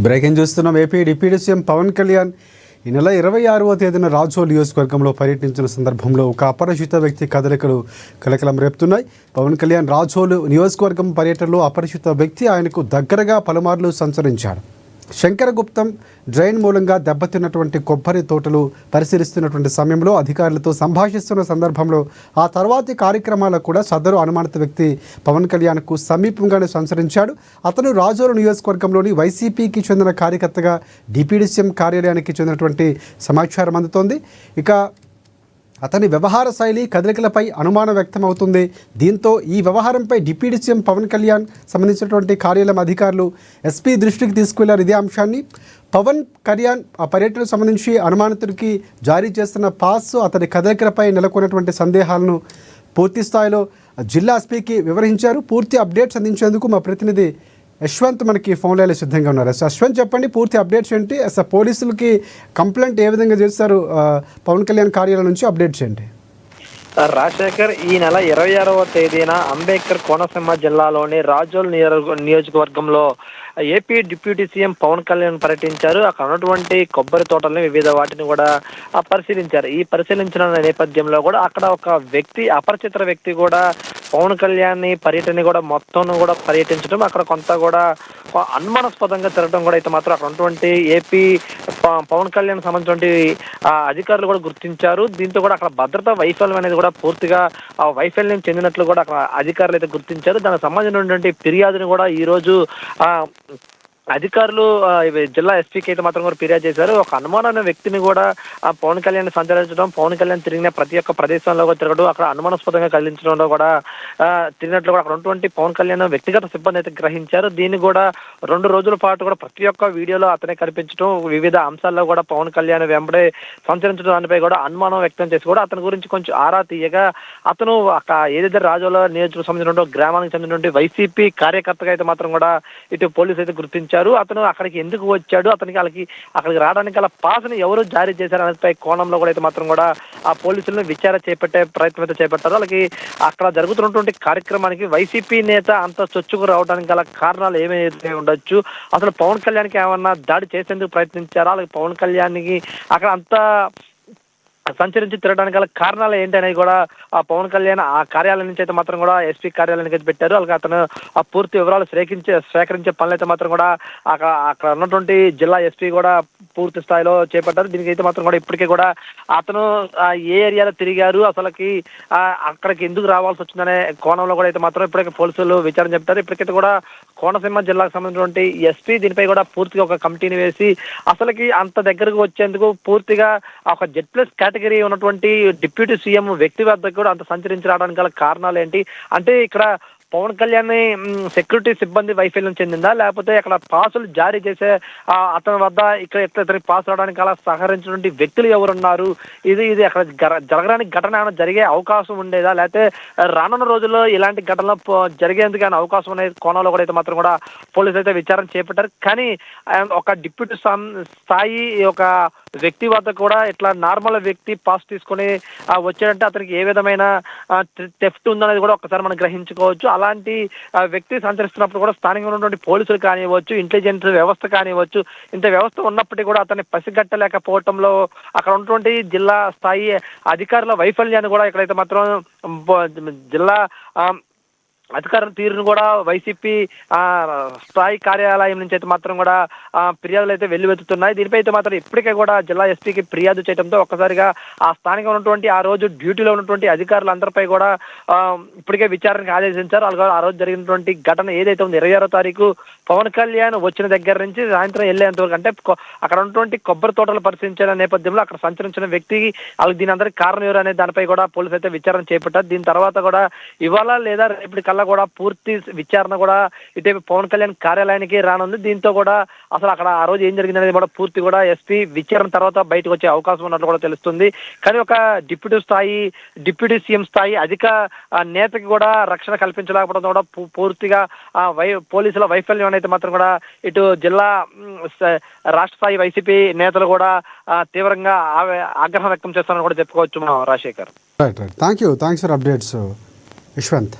Breaking చూస్తున్నాం. AP deputy CM Pawan Kalyan ఈ నెల 26వ తేదీన రాజోల్ నియోజకవర్గంలో పర్యటించిన సందర్భంలో ఒక అపరిచిత వ్యక్తి కదలికలు కలకలం రేపుతున్నాయి. పవన్ కళ్యాణ్ రాజోల్ నియోజకవర్గం పర్యటనలో అపరిచిత వ్యక్తి ఆయనకు దగ్గరగా పలుమార్లు సంచరించాడు. శంకరగుప్తం డ్రైన్ మూలంగా దెబ్బతిన్నటువంటి కొబ్బరి తోటలు పరిశీలిస్తున్నటువంటి సమయంలో అధికారులతో సంభాషిస్తున్న సందర్భంలో ఆ తర్వాతి కార్యక్రమాలకు కూడా సదరు అనుమానిత వ్యక్తి పవన్ కళ్యాణ్కు సమీపంగానే సంచరించాడు. అతను రాజోలు నియోజకవర్గంలోని వైసీపీకి చెందిన కార్యకర్తగా డిప్యూటీ సీఎం కార్యాలయానికి చెందినటువంటి సమాచారం అందుతోంది. ఇక అతని వ్యవహార శైలి కదలికలపై అనుమానం వ్యక్తమవుతుంది. దీంతో ఈ వ్యవహారంపై డిప్యూటీ సీఎం పవన్ కళ్యాణ్ సంబంధించినటువంటి కార్యాలయం అధికారులు ఎస్పీ దృష్టికి తీసుకువెళ్లారు. ఇదే అంశాన్ని పవన్ కళ్యాణ్ ఆ పర్యటనకు సంబంధించి అనుమానితుడికి జారీ చేస్తున్న పాస్ అతని కదలికలపై నెలకొన్నటువంటి సందేహాలను పూర్తి స్థాయిలో జిల్లా ఎస్పీకి వివరించారు. పూర్తి అప్డేట్స్ అందించేందుకు మా ప్రతినిధి యశ్వంత్ మనకి ఫోన్ లైన్లో సిద్ధంగా ఉన్నారు. యశ్వంత్, చెప్పండి, పూర్తి అప్డేట్స్ ఏంటి? అసలు పోలీసులకి కంప్లైంట్ ఏ విధంగా చేస్తారు పవన్ కళ్యాణ్ కార్యాలయం నుంచి? అప్డేట్స్ ఏంటి? రాజశేఖర్, ఈ నెల 26వ తేదీన అంబేద్కర్ కోనసీమ జిల్లాలోని రాజోల్ నియోజకవర్గంలో AP deputy CM Pawan Kalyan పర్యటించారు. అక్కడ ఉన్నటువంటి కొబ్బరి తోటల్ని వివిధ వాటిని కూడా పరిశీలించారు. ఈ పరిశీలించిన నేపథ్యంలో కూడా అక్కడ ఒక వ్యక్తి, అపరిచిత వ్యక్తి కూడా పవన్ కళ్యాణ్ పర్యటన కూడా మొత్తం కూడా పర్యటించడం, అక్కడ కొంత కూడా అనుమానాస్పదంగా తిరగడం కూడా అయితే మాత్రం అక్కడ ఉన్నటువంటి ఏపీ పవన్ కళ్యాణ్ సంబంధించినటువంటి అధికారులు కూడా గుర్తించారు. దీంతో కూడా అక్కడ భద్రతా వైఫల్యం అనేది కూడా పూర్తిగా వైఫల్యం చెందినట్లు కూడా అక్కడ అధికారులు అయితే గుర్తించారు. దానికి సంబంధించినటువంటి ఫిర్యాదుని కూడా ఈరోజు అధికారులు జిల్లా ఎస్పీకి అయితే మాత్రం కూడా ఫిర్యాదు చేశారు. ఒక అనుమానమైన వ్యక్తిని కూడా పవన్ కళ్యాణ్ సంచరించడం, పవన్ కళ్యాణ్ తిరిగిన ప్రతి ఒక్క ప్రదేశంలో తిరగడం, అక్కడ అనుమానాస్పదంగా కలిగించడంలో కూడా తిరిగినట్లు కూడా అక్కడ ఉన్నటువంటి పవన్ కళ్యాణ్ వ్యక్తిగత సిబ్బంది అయితే గ్రహించారు. దీన్ని కూడా 2 రోజుల పాటు కూడా ప్రతి ఒక్క వీడియోలో అతనే కనిపించడం, వివిధ అంశాల్లో కూడా పవన్ కళ్యాణ్ వెంబడే సంచరించడం దానిపై కూడా అనుమానం వ్యక్తం చేసి కూడా అతని గురించి కొంచెం ఆరా తీయగా అతను ఏదైతే రాజోల నియోజకవర్గం సంబంధించిన గ్రామానికి చెందినటువంటి వైసీపీ కార్యకర్తగా అయితే మాత్రం కూడా ఇటు పోలీసు అయితే గుర్తించారు. అతను అక్కడికి ఎందుకు వచ్చాడు, అక్కడికి రావడానికి గల పాస్ని ఎవరు జారీ చేశారు అనేపై కోణంలో కూడా అయితే మాత్రం కూడా ఆ పోలీసులను విచారణ చేపట్టే ప్రయత్నం అయితే చేపట్టారు. అలాగే అక్కడ జరుగుతున్నటువంటి కార్యక్రమానికి వైసీపీ నేత అంత చొచ్చుకు రావడానికి గల కారణాలు ఏమైతే ఉండొచ్చు, అసలు పవన్ కళ్యాణ్కి ఏమన్నా దాడి చేసేందుకు ప్రయత్నించారా, అలాగే పవన్ కళ్యాణ్కి అక్కడ అంతా సంచరించి తిరగడానికి గల కారణాలు ఏంటి అనేది కూడా ఆ పవన్ కళ్యాణ్ ఆ కార్యాలయం నుంచి అయితే మాత్రం కూడా ఎస్పీ కార్యాలయానికి అయితే పెట్టారు. అలాగే అతను ఆ పూర్తి వివరాలు సేకరించే పనులు అయితే మాత్రం కూడా అక్కడ ఉన్నటువంటి జిల్లా ఎస్పీ కూడా పూర్తి స్థాయిలో చేపట్టారు. దీనికి అయితే మాత్రం కూడా ఇప్పటికే కూడా అతను ఏ ఏరియాలో తిరిగారు, అసలుకి అక్కడికి ఎందుకు రావాల్సి వచ్చిందనే కోణంలో కూడా అయితే మాత్రం ఇప్పటికే పోలీసులు విచారణ చెప్తారు. ఇప్పటికైతే కూడా కోనసీమ జిల్లాకు సంబంధించినటువంటి ఎస్పీ దీనిపై కూడా పూర్తిగా ఒక కమిటీని వేసి అసలుకి అంత దగ్గరకు వచ్చేందుకు పూర్తిగా ఒక Z+ కేటగిరీ ఉన్నటువంటి డిప్యూటీ సీఎం వ్యక్తి వద్దకు కూడా అంత సంచరించి రావడానికి గల కారణాలు ఏంటి అంటే, ఇక్కడ పవన్ కళ్యాణ్ సెక్యూరిటీ సిబ్బంది వైఫల్యం చెందిందా, లేకపోతే అక్కడ పాసులు జారీ చేసే అతని వద్ద ఇతనికి పాస్ రావడానికి అలా సహకరించినటువంటి వ్యక్తులు ఎవరున్నారు, ఇది అక్కడ జరగడానికి ఘటన ఏమైనా జరిగే అవకాశం ఉండేదా, లేకపోతే రానున్న రోజుల్లో ఇలాంటి ఘటనలు జరిగేందుకు ఏమైనా అవకాశం అనే కోణంలో కూడా అయితే మాత్రం కూడా పోలీసులు అయితే విచారణ చేపట్టారు. కానీ ఒక డిప్యూటీ స్థాయి ఒక వ్యక్తి వద్ద కూడా ఇట్లా నార్మల్ వ్యక్తి పాస్ తీసుకొని వచ్చాడంటే అతనికి ఏ విధమైన థెఫ్ట్ ఉందనేది కూడా ఒకసారి మనం గ్రహించుకోవచ్చు. అలాంటి వ్యక్తి సంచరిస్తున్నప్పుడు కూడా స్థానికంగా ఉన్నటువంటి పోలీసులు కానివ్వచ్చు, ఇంటెలిజెన్స్ వ్యవస్థ కానివ్వచ్చు, ఇంత వ్యవస్థ ఉన్నప్పటికీ కూడా అతన్ని పసిగట్టలేకపోవటంలో అక్కడ ఉన్నటువంటి జిల్లా స్థాయి అధికారుల వైఫల్యాన్ని కూడా ఇక్కడైతే మాత్రం జిల్లా అధికారుల తీరును కూడా వైసీపీ స్థాయి కార్యాలయం నుంచి అయితే మాత్రం కూడా ఫిర్యాదులు అయితే వెల్లువెత్తుతున్నాయి. దీనిపై అయితే మాత్రం ఇప్పటికే కూడా జిల్లా ఎస్పీకి ఫిర్యాదు చేయడంతో ఒక్కసారిగా ఆ స్థానికంగా ఉన్నటువంటి ఆ రోజు డ్యూటీలో ఉన్నటువంటి అధికారులందరిపై కూడా ఇప్పటికే విచారణకు ఆదేశించారు. అలాగే ఆ రోజు జరిగినటువంటి ఘటన ఏదైతే ఉంది 26వ తారీఖు పవన్ కళ్యాణ్ వచ్చిన దగ్గర నుంచి సాయంత్రం వెళ్ళేంత వరకు అంటే అక్కడ ఉన్నటువంటి కొబ్బరి తోటలు పరిశీలించిన నేపథ్యంలో అక్కడ సంచరించిన వ్యక్తికి అలాగే దీని అందరికీ కారణం ఎవరు అనే దానిపై కూడా పోలీసు అయితే విచారణ చేపట్టారు. దీని తర్వాత కూడా ఇవాళ లేదా రేపటి కల్లా కూడా పూర్తి విచారణ కూడా ఇటు పవన్ కళ్యాణ్ కార్యాలయానికి రానుంది. దీంతో కూడా అసలు అక్కడ ఆ రోజు ఏం జరిగిందనేది కూడా పూర్తి కూడా ఎస్పీ విచారణ తర్వాత బయటకు వచ్చే అవకాశం ఉన్నట్లు కూడా తెలుస్తుంది. కానీ ఒక డిప్యూటీ సీఎం స్థాయి అధిక నేతకి కూడా రక్షణ కల్పించలేకపోవడం కూడా పూర్తిగా పోలీసుల వైఫల్యం అయితే మాత్రం కూడా ఇటు జిల్లా రాష్ట్ర స్థాయి వైసీపీ నేతలు కూడా తీవ్రంగా ఆగ్రహం వ్యక్తం చేస్తారని కూడా చెప్పుకోవచ్చు మనం. Rajasekhar, right. Thanks for updates Yashwant.